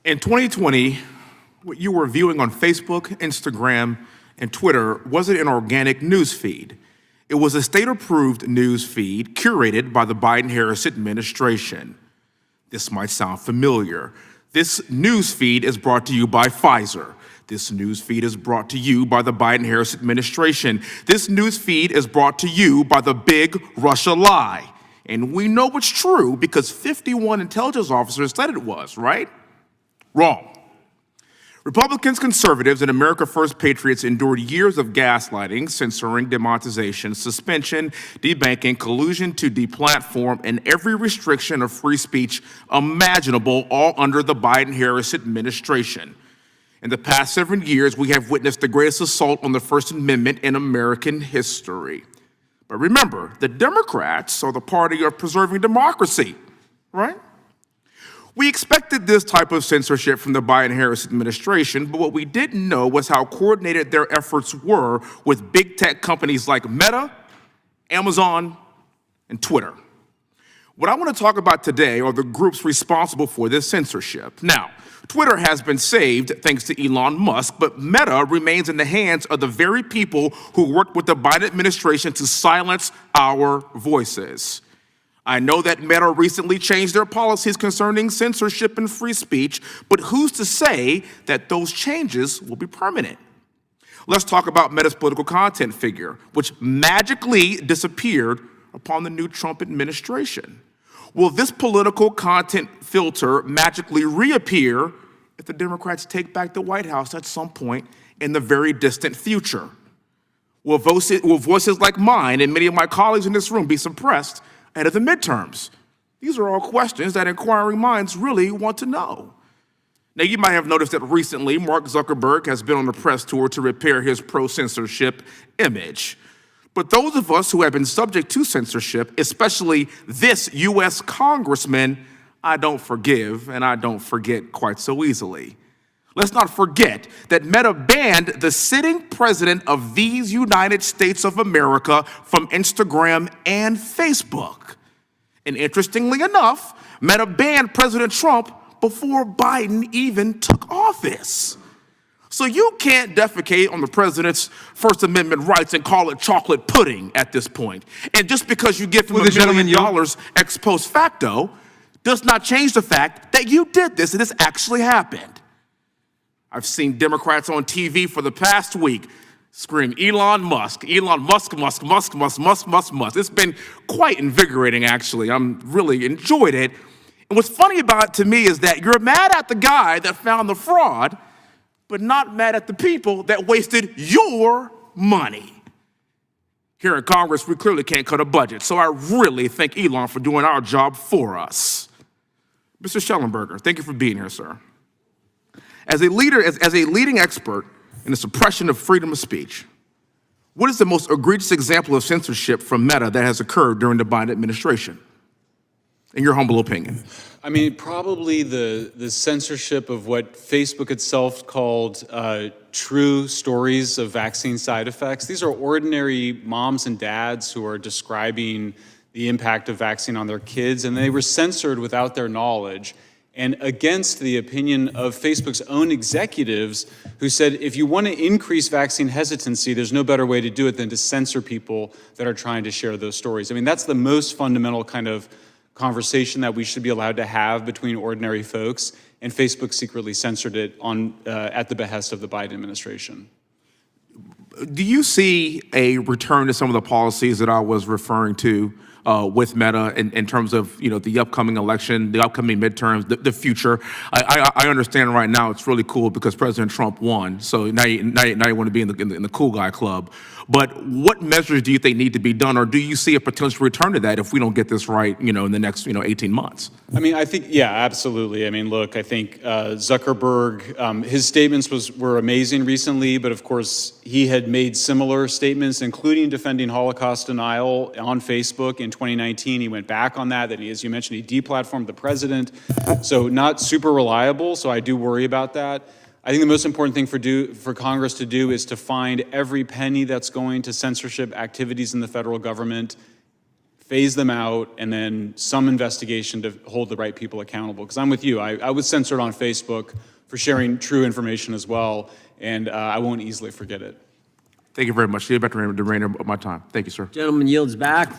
In 2020, what you were viewing on Facebook, Instagram, and Twitter wasn't an organic news feed. It was a state-approved news feed curated by the Biden-Harris administration. This might sound familiar. This news feed is brought to you by Pfizer. This news feed is brought to you by the Biden-Harris administration. This news feed is brought to you by the big Russia lie. And we know it's true because 51 intelligence officers said it was, right? Wrong. Republicans, conservatives, and America First patriots endured years of gaslighting, censoring, demonetization, suspension, debanking, collusion to deplatform, and every restriction of free speech imaginable, all under the Biden-Harris administration. In the past 7 years, we have witnessed the greatest assault on the First Amendment in American history. But remember, the Democrats are the party of preserving democracy, right? We expected this type of censorship from the Biden-Harris administration, but what we didn't know was how coordinated their efforts were with big tech companies like Meta, Amazon, and Twitter. What I want to talk about today are the groups responsible for this censorship. Now, Twitter has been saved thanks to Elon Musk, but Meta remains in the hands of the very people who worked with the Biden administration to silence our voices. I know that Meta recently changed their policies concerning censorship and free speech, but who's to say that those changes will be permanent? Let's talk about Meta's political content figure, which magically disappeared upon the new Trump administration. Will this political content filter magically reappear if the Democrats take back the White House at some point in the very distant future? Will voices like mine and many of my colleagues in this room be suppressed ahead of the midterms? These are all questions that inquiring minds really want to know. Now, you might have noticed that recently Mark Zuckerberg has been on a press tour to repair his pro-censorship image. But those of us who have been subject to censorship, especially this U.S. congressman, I don't forgive and I don't forget quite so easily. Let's not forget that Meta banned the sitting president of these United States of America from Instagram and Facebook. And interestingly enough, Meta banned President Trump before Biden even took office. So you can't defecate on the president's First Amendment rights and call it chocolate pudding at this point. And just because you give him $1 million ex post facto does not change the fact that you did this and this actually happened. I've seen Democrats on TV for the past week scream, Elon Musk, Musk. It's been quite invigorating, actually. I'm really enjoyed it. And what's funny about it to me is that you're mad at the guy that found the fraud, but not mad at the people that wasted your money. Here in Congress, we clearly can't cut a budget, so I really thank Elon for doing our job for us. Mr. Schellenberger, thank you for being here, sir. As a leading expert in the suppression of freedom of speech, what is the most egregious example of censorship from Meta that has occurred during the Biden administration, in your humble opinion? I mean, probably the censorship of what Facebook itself called true stories of vaccine side effects. These are ordinary moms and dads who are describing the impact of vaccine on their kids, and they were censored without their knowledge and against the opinion of Facebook's own executives who said, if you want to increase vaccine hesitancy, there's no better way to do it than to censor people that are trying to share those stories. I mean, that's the most fundamental kind of conversation that we should be allowed to have between ordinary folks, and Facebook secretly censored it at the behest of the Biden administration. Do you see a return to some of the policies that I was referring to with Meta in terms of the upcoming election, the upcoming midterms, the future? I understand right now it's really cool because President Trump won, so now you want to be in the cool guy club. But what measures do you think need to be done, or do you see a potential return to that if we don't get this right, in the next 18 months? I mean, I think, yeah, absolutely. I mean, look, I think Zuckerberg, his statements were amazing recently, but of course he had made similar statements, including defending Holocaust denial on Facebook in 2019. He went back on that. Then, as you mentioned, he deplatformed the president. So not super reliable. So I do worry about that. I think the most important thing for Congress to do is to find every penny that's going to censorship activities in the federal government, phase them out, and then some investigation to hold the right people accountable. Because I'm with you. I was censored on Facebook for sharing true information as well, and I won't easily forget it. Thank you very much. See you back to the remainder of my time. Thank you, sir. Gentleman yields back.